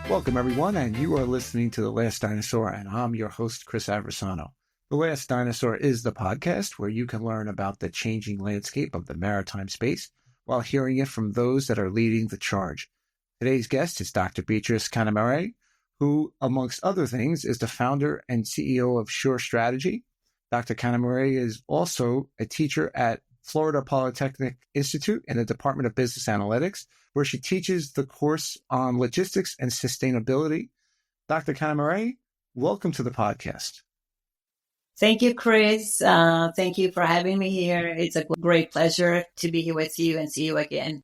Welcome, everyone, and you are listening to The Last Dinosaur, and I'm your host, Chris Aversano. The Last Dinosaur is the podcast where you can learn about the changing landscape of the maritime space while hearing it from those that are leading the charge. Today's guest is Dr. Beatriz Canamary, who, amongst other things, is the founder and CEO of Sure Strategy. Dr. Canamary is also a teacher at Florida Polytechnic Institute in the Department of Business Analytics, where she teaches the course on logistics and sustainability. Dr. Canamary, welcome to the podcast. Thank you, Chris. Thank you for having me here. It's a great pleasure to be here with you and see you again.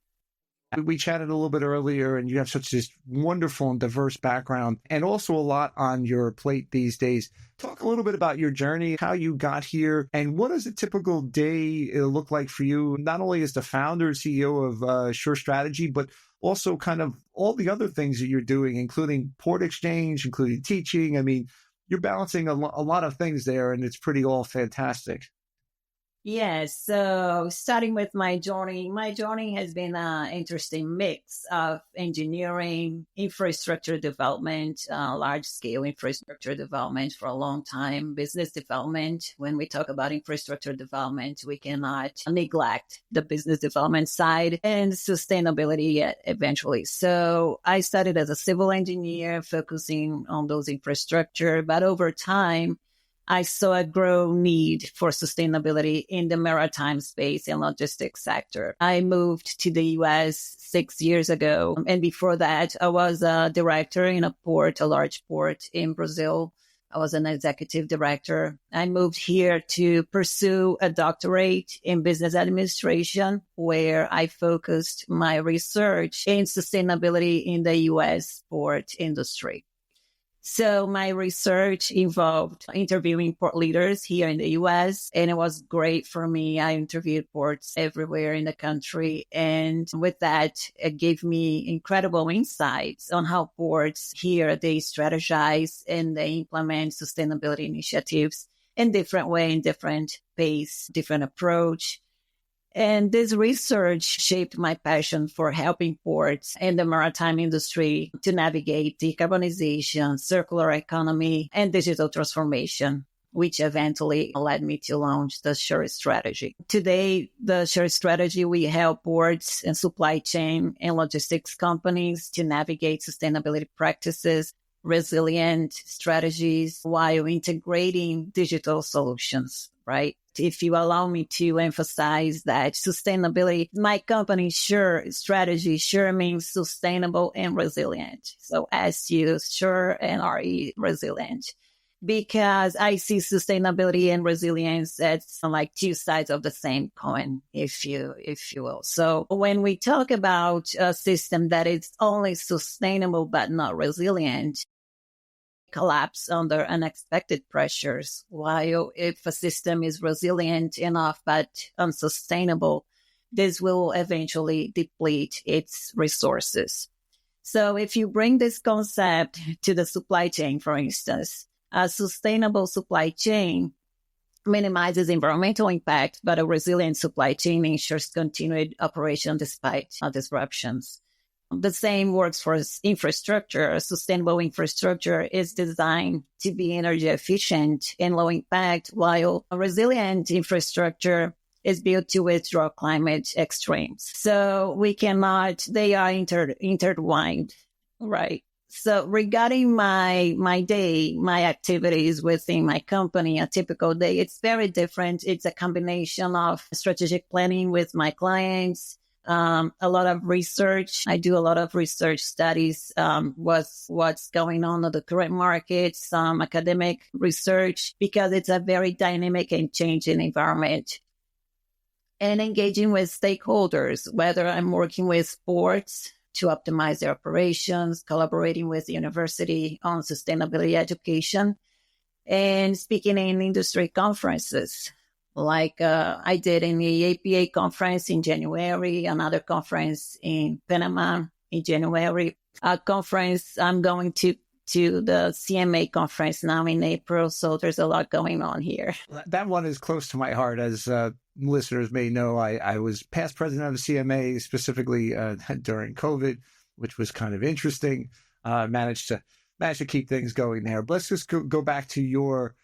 We chatted a little bit earlier, and you have such this wonderful and diverse background and also a lot on your plate these days. Talk a little bit about your journey, how you got here, and what does a typical day look like for you, not only as the founder and CEO of Sure Strategy, but also kind of all the other things that you're doing, including port exchange, including teaching. I mean, you're balancing a lot of things there, and it's pretty all fantastic. Yes. So starting with my journey has been an interesting mix of engineering, infrastructure development, large-scale infrastructure development for a long time, business development. When we talk about infrastructure development, we cannot neglect the business development side and sustainability eventually. So I started as a civil engineer, focusing on those infrastructure, but over time, I saw a growing need for sustainability in the maritime space and logistics sector. I moved to the U.S. 6 years ago. And before that, I was a director in a large port in Brazil. I was an executive director. I moved here to pursue a doctorate in business administration, where I focused my research in sustainability in the U.S. port industry. So my research involved interviewing port leaders here in the U.S., and it was great for me. I interviewed ports everywhere in the country. And with that, it gave me incredible insights on how ports here, they strategize and they implement sustainability initiatives in different way, in different pace, different approach. And this research shaped my passion for helping ports and the maritime industry to navigate decarbonization, circular economy, and digital transformation, which eventually led me to launch the Sure Strategy. Today, the Sure Strategy, we help ports and supply chain and logistics companies to navigate sustainability practices, resilient strategies, while integrating digital solutions, right? If you allow me to emphasize that sustainability, my company Sure Strategy, Sure means sustainable and resilient. So SU, Sure, and RE, resilient. Because I see sustainability and resilience as like two sides of the same coin, if you will. So when we talk about a system that is only sustainable but not resilient, collapse under unexpected pressures, while if a system is resilient enough but unsustainable, this will eventually deplete its resources. So if you bring this concept to the supply chain, for instance, a sustainable supply chain minimizes environmental impact, but a resilient supply chain ensures continued operation despite disruptions. The same works for infrastructure. A sustainable infrastructure is designed to be energy efficient and low impact, while a resilient infrastructure is built to withdraw climate extremes. So they are intertwined, right? So regarding my day, my activities within my company, a typical day, it's very different. It's a combination of strategic planning with my clients, a lot of research. I do a lot of research studies, what's going on in the current market, some academic research, because it's a very dynamic and changing environment. And engaging with stakeholders, whether I'm working with ports to optimize their operations, collaborating with the university on sustainability education, and speaking in industry conferences, like I did in the APA conference in January, another conference in Panama in January, a conference I'm going to the CMA conference now in April. So there's a lot going on here. That one is close to my heart. As listeners may know, I was past president of the CMA, specifically during COVID, which was kind of interesting. managed to keep things going there. But let's just go back to your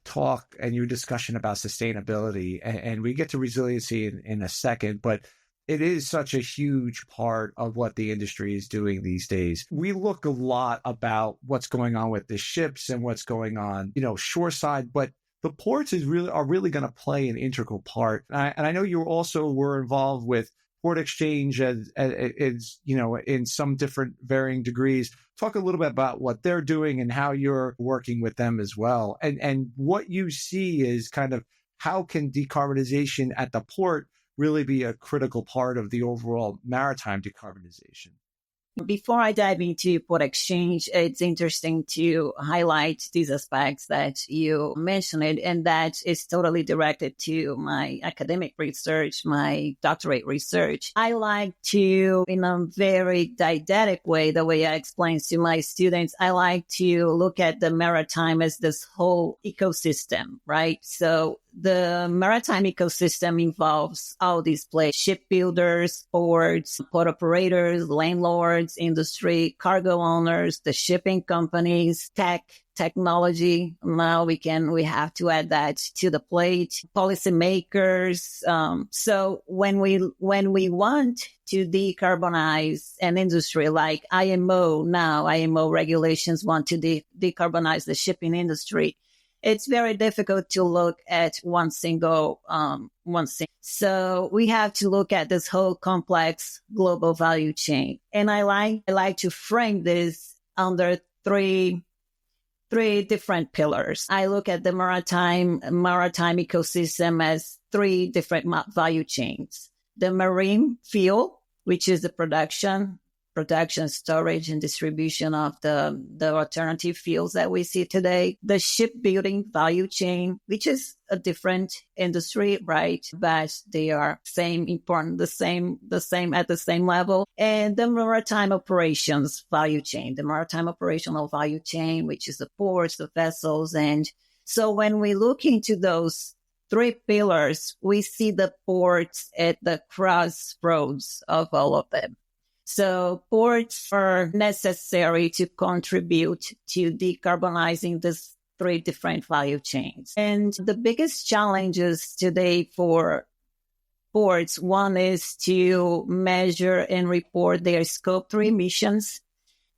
talk and your discussion about sustainability, and we get to resiliency in a second, but it is such a huge part of what the industry is doing these days. We look a lot about what's going on with the ships and what's going on, shoreside, but the ports are really going to play an integral part. And I know you also were involved with port exchange as in some different varying degrees. Talk a little bit about what they're doing and how you're working with them as well. And what you see is kind of how can decarbonization at the port really be a critical part of the overall maritime decarbonization. Before I dive into port exchange, it's interesting to highlight these aspects that you mentioned, and that is totally directed to my academic research, my doctorate research. I like to, in a very didactic way, the way I explain to my students, I like to look at the maritime as this whole ecosystem, right? So the maritime ecosystem involves all these players: shipbuilders, ports, port operators, landlords, industry, cargo owners, the shipping companies, technology. Now we have to add that to the plate. Policymakers. So when we want to decarbonize an industry like IMO regulations want to decarbonize the shipping industry, it's very difficult to look at one single. So we have to look at this whole complex global value chain. And I like to frame this under three different pillars. I look at the maritime ecosystem as three different value chains: the marine fuel, which is the production, storage, and distribution of the alternative fuels that we see today; the shipbuilding value chain, which is a different industry, right? But they are important, the same at the same level; and the maritime operations value chain, the maritime operational value chain, which is the ports, the vessels. And so when we look into those three pillars, we see the ports at the crossroads of all of them. So ports are necessary to contribute to decarbonizing these three different value chains. And the biggest challenges today for ports, one is to measure and report their Scope 3 emissions.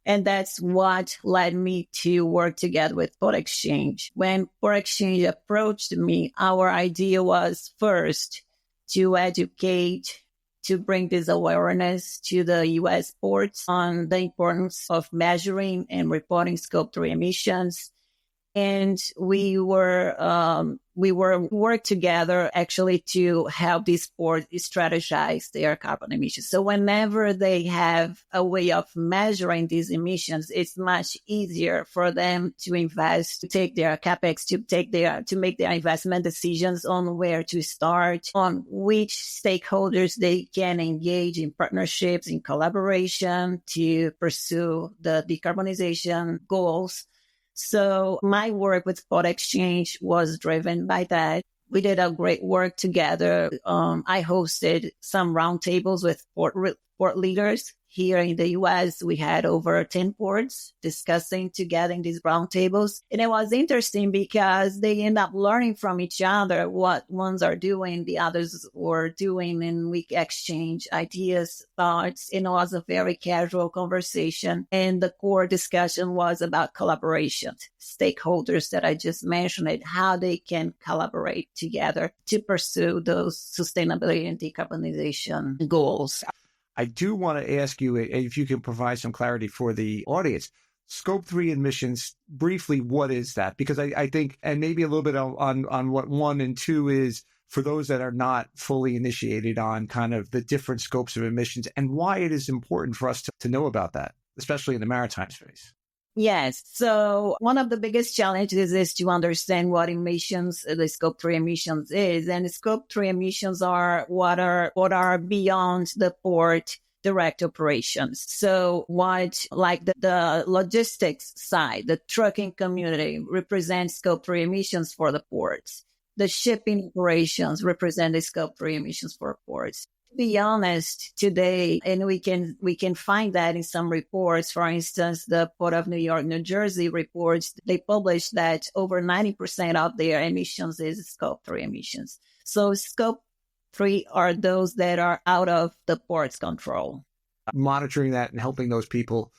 And that's what led me to work together with Port Exchange. When Port Exchange approached me, our idea was first to educate, to bring this awareness to the U.S. ports on the importance of measuring and reporting Scope 3 emissions. And we worked together actually to help these ports strategize their carbon emissions. So whenever they have a way of measuring these emissions, it's much easier for them to invest, to take their capex, to make their investment decisions on where to start, on which stakeholders they can engage in partnerships, in collaboration to pursue the decarbonization goals. So my work with Port Exchange was driven by that. We did a great work together. I hosted some roundtables with port leaders here in the U.S. We had over 10 ports discussing together in these roundtables. And it was interesting because they end up learning from each other what ones are doing, the others were doing, and we exchange ideas, thoughts. And it was a very casual conversation. And the core discussion was about collaboration, stakeholders that I just mentioned, how they can collaborate together to pursue those sustainability and decarbonization goals. I do want to ask you if you can provide some clarity for the audience. Scope 3 emissions, briefly, what is that? Because I think, and maybe a little bit on what 1 and 2 is for those that are not fully initiated on kind of the different scopes of emissions and why it is important for us to know about that, especially in the maritime space. Yes. So one of the biggest challenges is to understand what emissions, the Scope 3 emissions is. And Scope 3 emissions are what are beyond the port direct operations. So what, like the logistics side, the trucking community represents Scope 3 emissions for the ports. The shipping operations represent the Scope 3 emissions for ports. To be honest, today, and we can find that in some reports. For instance, the Port of New York, New Jersey reports, they published that over 90% of their emissions is Scope 3 emissions. So Scope 3 are those that are out of the port's control. Monitoring that and helping those people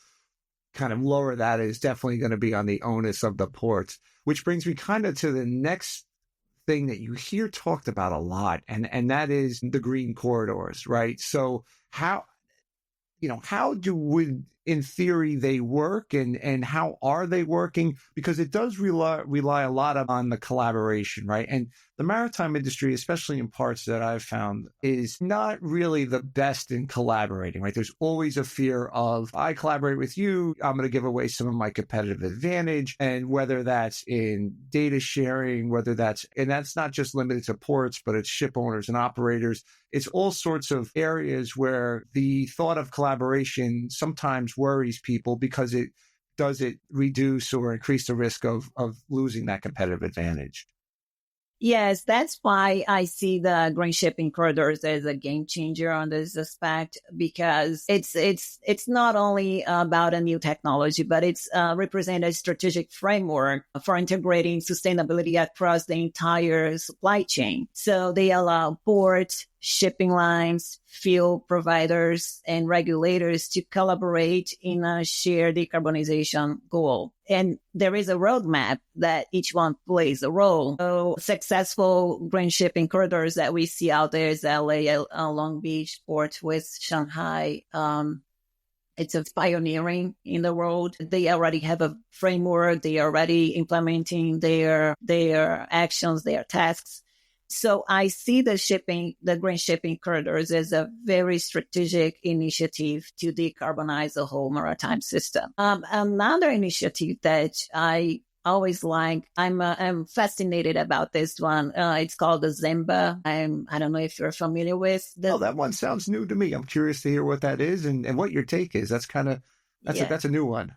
kind of lower that is definitely going to be on the onus of the ports, which brings me kind of to the next thing that you hear talked about a lot, and that is the green corridors, right? So how would, in theory, they work, and how are they working? Because it does rely a lot on the collaboration, right? And the maritime industry, especially in parts that I've found, is not really the best in collaborating, right? There's always a fear of, I collaborate with you, I'm going to give away some of my competitive advantage. And whether that's in data sharing, and that's not just limited to ports, but it's ship owners and operators. It's all sorts of areas where the thought of collaboration sometimes worries people because it reduce or increase the risk of losing that competitive advantage. Yes, that's why I see the green shipping corridors as a game changer on this aspect, because it's not only about a new technology, but it's represent a strategic framework for integrating sustainability across the entire supply chain. So they allow ports, shipping lines, fuel providers, and regulators to collaborate in a shared decarbonization goal. And there is a roadmap that each one plays a role. So successful green shipping corridors that we see out there is LA, Long Beach port with Shanghai. It's a pioneering in the world. They already have a framework. They are already implementing their actions, their tasks. So I see the green shipping corridors as a very strategic initiative to decarbonize the whole maritime system. Another initiative that I always like, I'm fascinated about this one. It's called the ZEMBA. I don't know if you're familiar with that one sounds new to me. I'm curious to hear what that is and what your take is. That's a new one.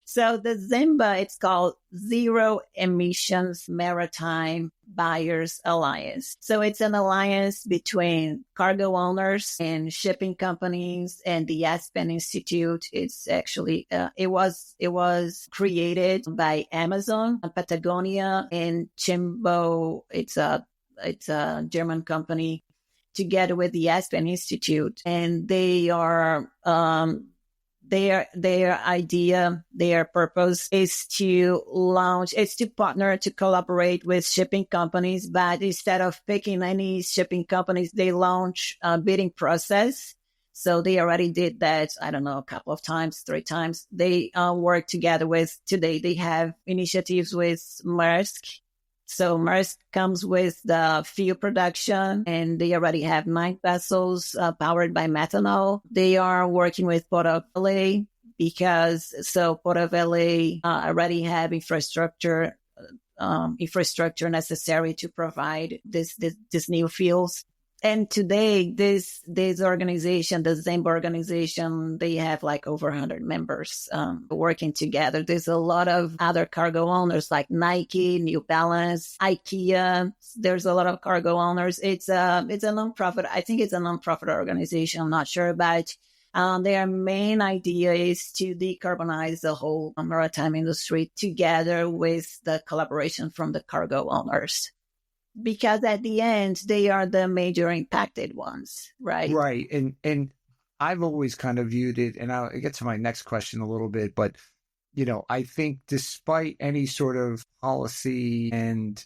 So the ZEMBA, it's called Zero Emissions Maritime Buyers Alliance. So it's an alliance between cargo owners and shipping companies and the Aspen Institute. It's actually, it was created by Amazon, Patagonia, and Chimbo. It's a German company, together with the Aspen Institute. And they are, their idea, their purpose is to partner, to collaborate with shipping companies. But instead of picking any shipping companies, they launch a bidding process. So they already did that, I don't know, a couple of times, 3 times. They work together today they have initiatives with Maersk. So Maersk comes with the fuel production, and they already have 9 vessels powered by methanol. They are working with Port of LA Port of LA already have infrastructure necessary to provide this new fuels. And today, this organization, the ZEMBA organization, they have like over 100 members working together. There's a lot of other cargo owners like Nike, New Balance, IKEA. There's a lot of cargo owners. It's a nonprofit. I think it's a nonprofit organization. I'm not sure, but their main idea is to decarbonize the whole maritime industry together with the collaboration from the cargo owners. Because at the end, they are the major impacted ones, right? Right. And I've always kind of viewed it, and I'll get to my next question a little bit, but, I think despite any sort of policy and,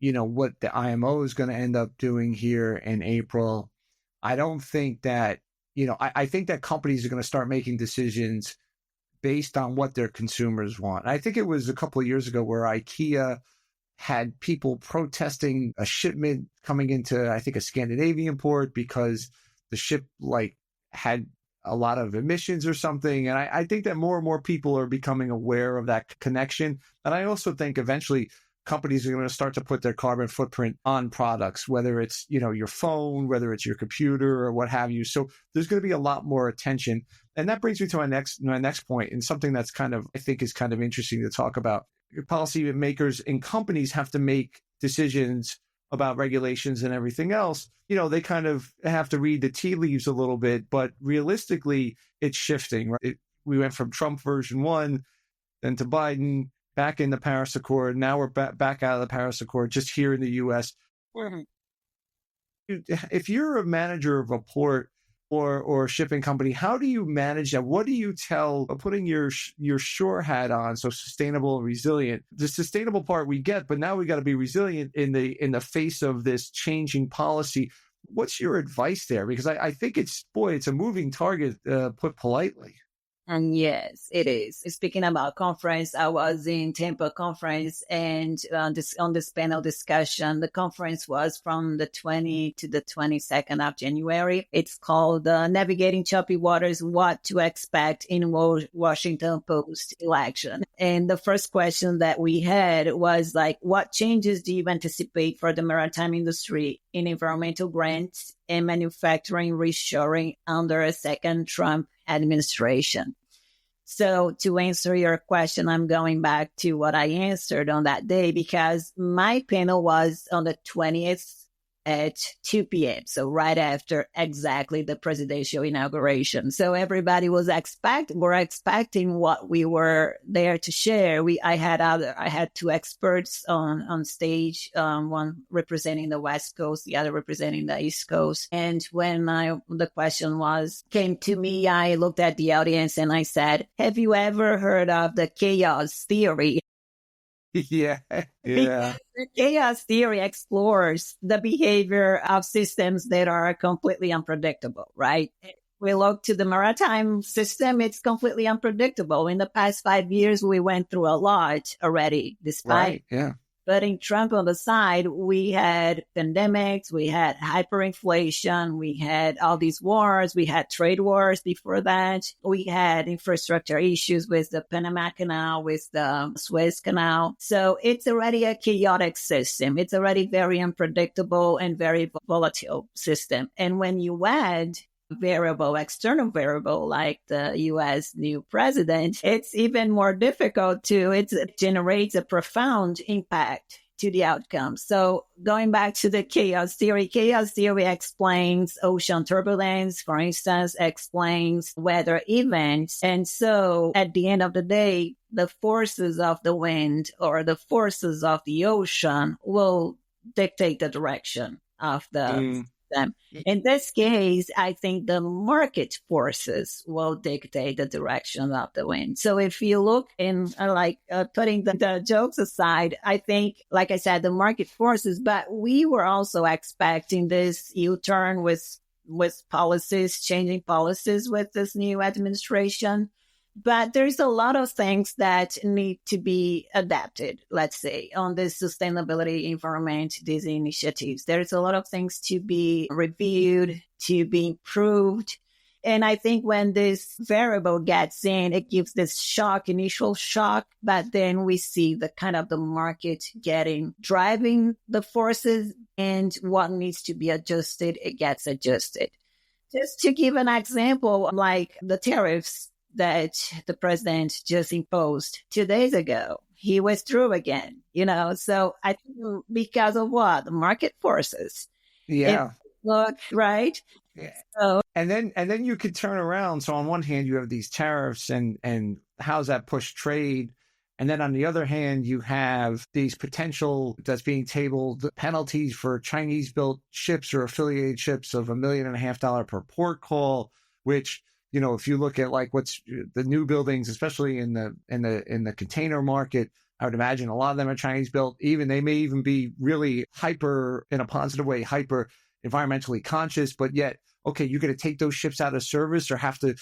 what the IMO is going to end up doing here in April, I don't think that, I think that companies are going to start making decisions based on what their consumers want. I think it was a couple of years ago where IKEA had people protesting a shipment coming into, I think, a Scandinavian port because the ship had a lot of emissions or something. And I think that more and more people are becoming aware of that connection. And I also think eventually companies are going to start to put their carbon footprint on products, whether it's, your phone, whether it's your computer or what have you. So there's going to be a lot more attention. And that brings me to my next point, and something that's I think is kind of interesting to talk about. Policymakers and companies have to make decisions about regulations and everything else, they kind of have to read the tea leaves a little bit, but realistically, it's shifting, right? We went from Trump version 1, then to Biden, back in the Paris Accord. Now we're back out of the Paris Accord, just here in the U.S. If you're a manager of a port or a shipping company, how do you manage that? What do you tell, putting your shore hat on, so sustainable and resilient? The sustainable part we get, but now we got to be resilient in the face of this changing policy. What's your advice there? Because I think it's a moving target, put politely. And yes, it is. Speaking about conference, I was in Tampa conference, and on this panel discussion, the conference was from the 20 to the 22nd of January. It's called Navigating Choppy Waters, What to Expect in Washington Post-Election. And the first question that we had was like, what changes do you anticipate for the maritime industry in environmental grants and manufacturing reshoring under a second Trump administration? So to answer your question, I'm going back to what I answered on that day, because my panel was on the 20th at 2 p.m. So right after exactly the presidential inauguration. So everybody was expecting what we were there to share. I had two experts on stage, one representing the West Coast, the other representing the East Coast. And when the question came to me, I looked at the audience and I said, have you ever heard of the chaos theory? Yeah. Because the chaos theory explores the behavior of systems that are completely unpredictable, right? We look to the maritime system, it's completely unpredictable. In the past 5 years, we went through a lot already, despite. Right, yeah. But in Trump on the side, we had pandemics, we had hyperinflation, we had all these wars, we had trade wars before that. We had infrastructure issues with the Panama Canal, with the Suez Canal. So it's already a chaotic system. It's already very unpredictable and very volatile system. And when you add external variable like the U.S. new president, it's even more difficult it generates a profound impact to the outcome. So going back to the chaos theory explains ocean turbulence, for instance, explains weather events. And so at the end of the day, the forces of the wind or the forces of the ocean will dictate the direction of the them. In this case, I think the market forces will dictate the direction of the wind. So if you look in, putting the jokes aside, I think, like I said, the market forces, but we were also expecting this U-turn with policies, changing policies with this new administration. But there's a lot of things that need to be adapted, let's say, on this sustainability environment, these initiatives. There's a lot of things to be reviewed, to be improved. And I think when this variable gets in, it gives this initial shock, but then we see the kind of the market driving the forces, and what needs to be adjusted, it gets adjusted. Just to give an example, like the tariffs that the president just imposed 2 days ago. He withdrew again, so I think because of what? The market forces. Yeah. Look, right? Yeah. So, and then you could turn around. So on one hand, you have these tariffs and how's that push trade? And then on the other hand, you have these potential that's being tabled penalties for Chinese built ships or affiliated ships of $1.5 million per port call, which, if you look at like what's the new buildings, especially in the container market, I would imagine a lot of them are Chinese built. They may even be really hyper, in a positive way, hyper environmentally conscious, but yet, okay, you're going to take those ships out of service or have to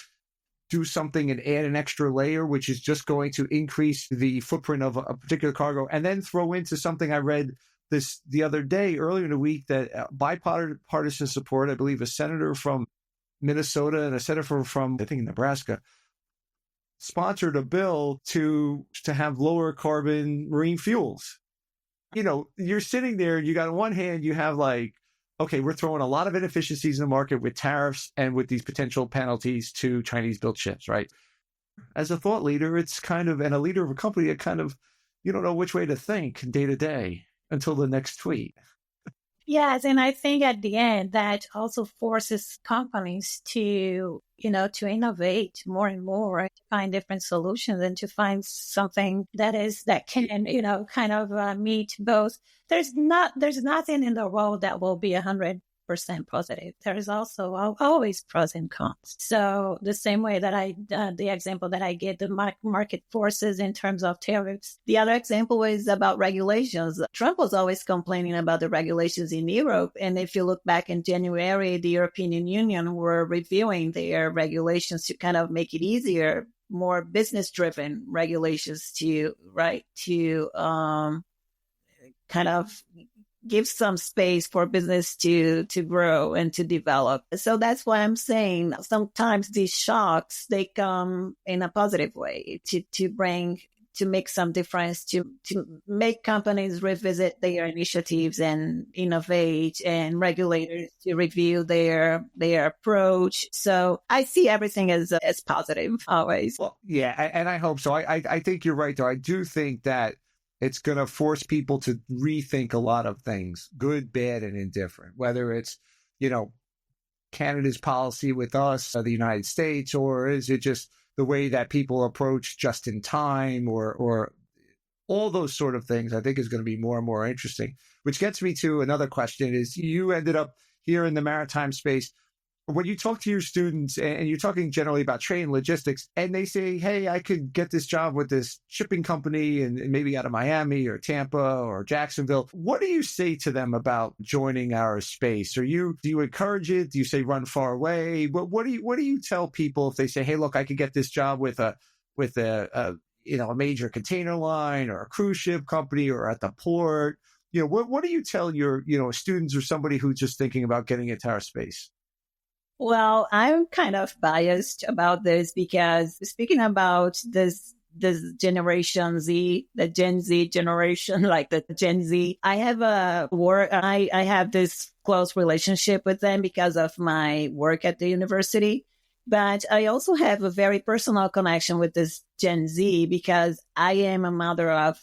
do something and add an extra layer, which is just going to increase the footprint of a particular cargo, and then throw into something I read this the other day, earlier in the week, that bipartisan support, I believe a senator from Minnesota and a senator from, I think, Nebraska, sponsored a bill to have lower carbon marine fuels. You're sitting there, you got on one hand, you have like, okay, we're throwing a lot of inefficiencies in the market with tariffs and with these potential penalties to Chinese built ships, right? As a thought leader, it's kind of, and a leader of a company, it kind of, you don't know which way to think day to day until the next tweet. Yes, and I think at the end that also forces companies to, to innovate more and more, to find different solutions and to find something that can, kind of meet both. There's nothing in the world that will be 100% positive. There is also always pros and cons. So the same way that the example that I gave, the market forces in terms of tariffs. The other example is about regulations. Trump was always complaining about the regulations in Europe. And if you look back in January, the European Union were reviewing their regulations to kind of make it easier, more business driven regulations to kind of give some space for business to grow and to develop. So that's why I'm saying sometimes these shocks, they come in a positive way to make some difference, to make companies revisit their initiatives and innovate, and regulators to review their approach. So I see everything as positive always. Well, yeah, and I hope so. I think you're right, though. I do think that it's going to force people to rethink a lot of things, good, bad, and indifferent, whether it's, Canada's policy with us, the United States, or is it just the way that people approach just in time, or all those sort of things, I think is going to be more and more interesting. Which gets me to another question is, you ended up here in the maritime space. When you talk to your students, and you're talking generally about trade logistics, and they say, hey, I could get this job with this shipping company and maybe out of Miami or Tampa or Jacksonville, what do you say to them about joining our space? Do you encourage it? Do you say run far away? What do you tell people if they say, hey, look, I could get this job with a major container line or a cruise ship company or at the port? What do you tell your students or somebody who's just thinking about getting into our space? Well, I'm kind of biased about this because speaking about this Generation Z, the Gen Z generation, like the Gen Z, I have I have this close relationship with them because of my work at the university. But I also have a very personal connection with this Gen Z because I am a mother of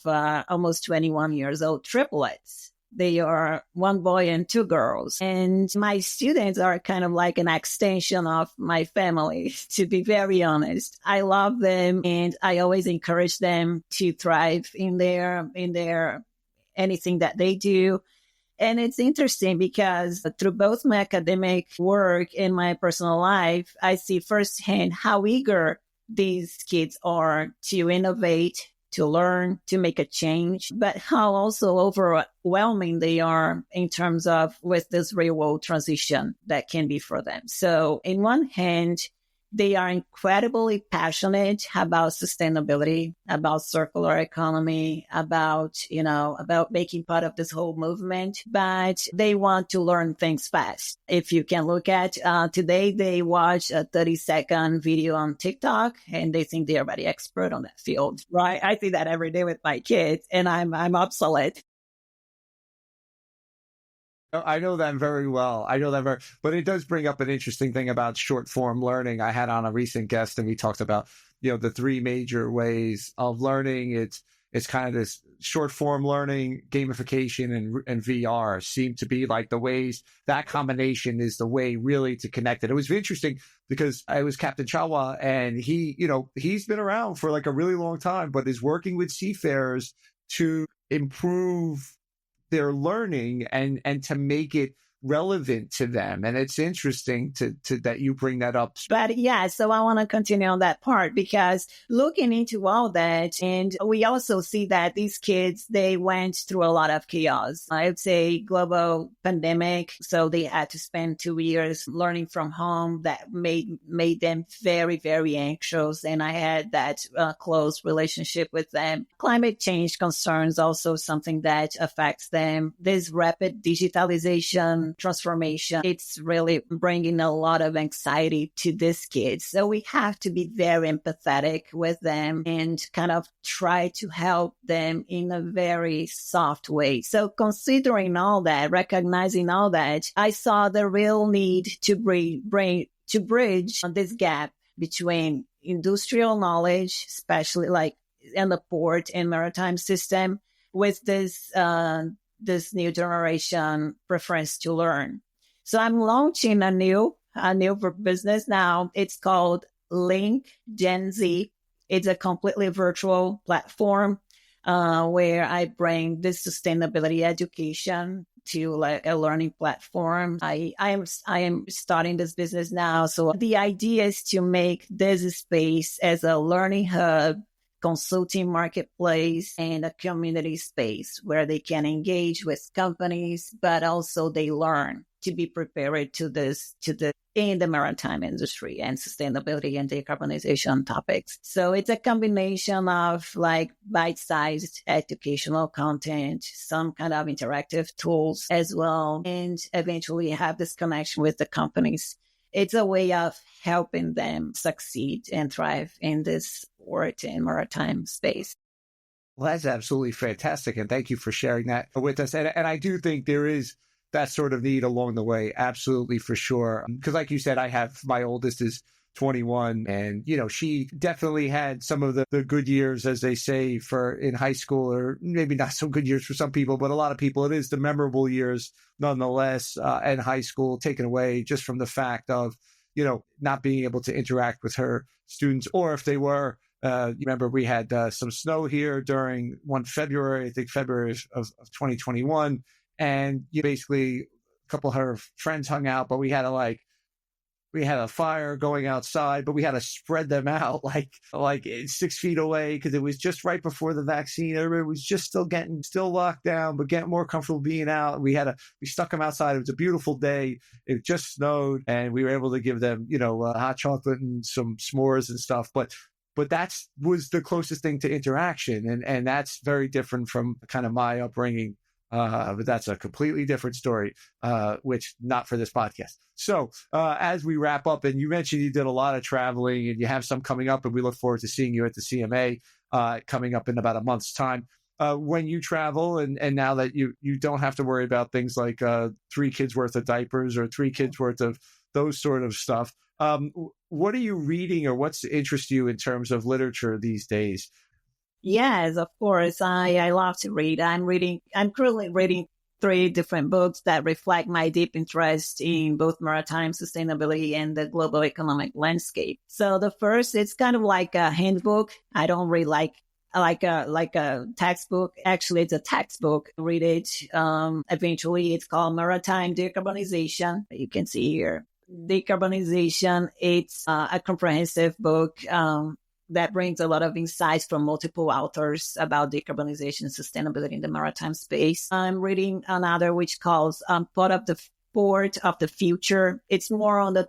almost 21 years old triplets. They are one boy and two girls. And my students are kind of like an extension of my family, to be very honest. I love them and I always encourage them to thrive in their anything that they do. And it's interesting because through both my academic work and my personal life, I see firsthand how eager these kids are to innovate, to learn, to make a change, but how also overwhelming they are in terms of with this real world transition that can be for them. So in one hand, they are incredibly passionate about sustainability, about circular economy, about making part of this whole movement, but they want to learn things fast. If you can look at today, they watch a 30-second video on TikTok and they think they're already expert on that field, right? I see that every day with my kids and I'm obsolete. I know that very well. But it does bring up an interesting thing about short form learning. I had on a recent guest and we talked about, the three major ways of learning. It's kind of this short form learning, gamification, and VR seem to be like the ways. That combination is the way really to connect it. It was interesting because I was Captain Chawa and he's been around for like a really long time, but is working with seafarers to improve their learning and to make it relevant to them. And it's interesting to that you bring that up. But yeah, so I want to continue on that part because looking into all that, and we also see that these kids, they went through a lot of chaos. I would say global pandemic. So they had to spend 2 years learning from home that made them very, very anxious. And I had that close relationship with them. Climate change concerns also something that affects them. This rapid digitalization transformation, it's really bringing a lot of anxiety to these kids. So we have to be very empathetic with them and kind of try to help them in a very soft way. So considering all that, recognizing all that, I saw the real need to bridge this gap between industrial knowledge, especially like in the port and maritime system, with this this new generation preference to learn. So I'm launching a new business now. It's called Link Gen Z. It's a completely virtual platform where I bring this sustainability education to like a learning platform. I am starting this business now. So the idea is to make this space as a learning hub, consulting marketplace, and a community space where they can engage with companies, but also they learn to be prepared in the maritime industry and sustainability and decarbonization topics. So it's a combination of like bite-sized educational content, some kind of interactive tools as well, and eventually have this connection with the companies. It's a way of helping them succeed and thrive in this sport and maritime space. Well, that's absolutely fantastic. And thank you for sharing that with us. And I do think there is that sort of need along the way. Absolutely, for sure. Because like you said, my oldest is 21 and, she definitely had some of the good years, as they say, in high school, or maybe not so good years for some people, but a lot of people, it is the memorable years nonetheless, in high school, taken away just from the fact of, not being able to interact with her students, or if they were, you remember we had some snow here during February of 2021. And basically a couple of her friends hung out, but we had a fire going outside, but we had to spread them out like 6 feet away because it was just right before the vaccine. Everybody was just still locked down, but getting more comfortable being out. We stuck them outside. It was a beautiful day. It just snowed, and we were able to give them, hot chocolate and some s'mores and stuff. But that was the closest thing to interaction, and that's very different from kind of my upbringing. But that's a completely different story, which not for this podcast. So as we wrap up, and you mentioned you did a lot of traveling and you have some coming up, and we look forward to seeing you at the CMA coming up in about a month's time. When you travel and now that you don't have to worry about things like 3 kids worth of diapers or 3 kids worth of those sort of stuff, what are you reading or what's interests you in terms of literature these days? Yes, of course. I love to read. I'm currently reading 3 different books that reflect my deep interest in both maritime sustainability and the global economic landscape. So the first, it's kind of like a handbook. I don't read like a textbook. Actually, it's a textbook. Read it. Eventually, it's called Maritime Decarbonization. You can see here. Decarbonization. It's a comprehensive book. That brings a lot of insights from multiple authors about decarbonization and sustainability in the maritime space. I'm reading another which calls Port of the Future. It's more on the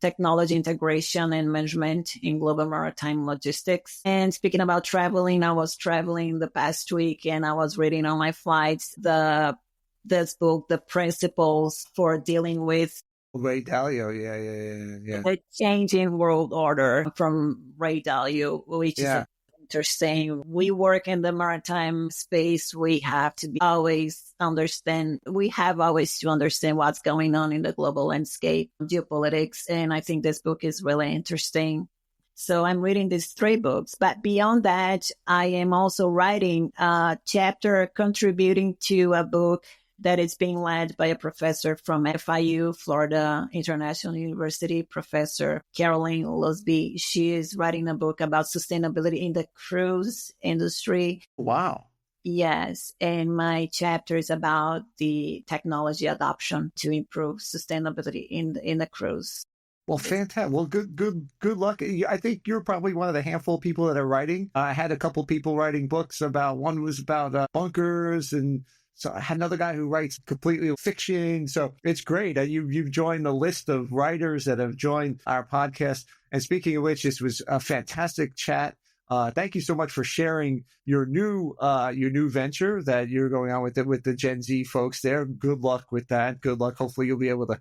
technology integration and management in global maritime logistics. And speaking about traveling, I was traveling the past week and I was reading on my flights this book, The Principles for Dealing with Ray Dalio, yeah. The Changing World Order from Ray Dalio, which is interesting. We work in the maritime space. We have to always understand what's going on in the global landscape, geopolitics. And I think this book is really interesting. So I'm reading these 3 books. But beyond that, I am also writing a chapter contributing to a book that is being led by a professor from FIU, Florida International University, Professor Caroline Lusby. She is writing a book about sustainability in the cruise industry. Wow. Yes. And my chapter is about the technology adoption to improve sustainability in the cruise. Well, fantastic. Well, good luck. I think you're probably one of the handful of people that are writing. I had a couple people writing books one was about bunkers, and so I had another guy who writes completely fiction. So it's great. You've joined the list of writers that have joined our podcast. And speaking of which, this was a fantastic chat. Thank you so much for sharing your new venture that you're going on with the Gen Z folks there. Good luck with that. Good luck. Hopefully you'll be able to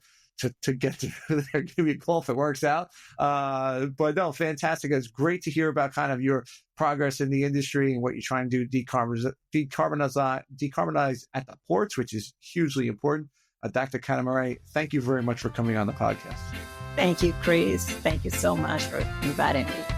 get through there. Give me a call if it works out. But no, fantastic. It's great to hear about kind of your progress in the industry and what you're trying to do, decarbonize at the ports, which is hugely important. Dr. Canamary, thank you very much for coming on the podcast. Thank you, Chris. Thank you so much for inviting me.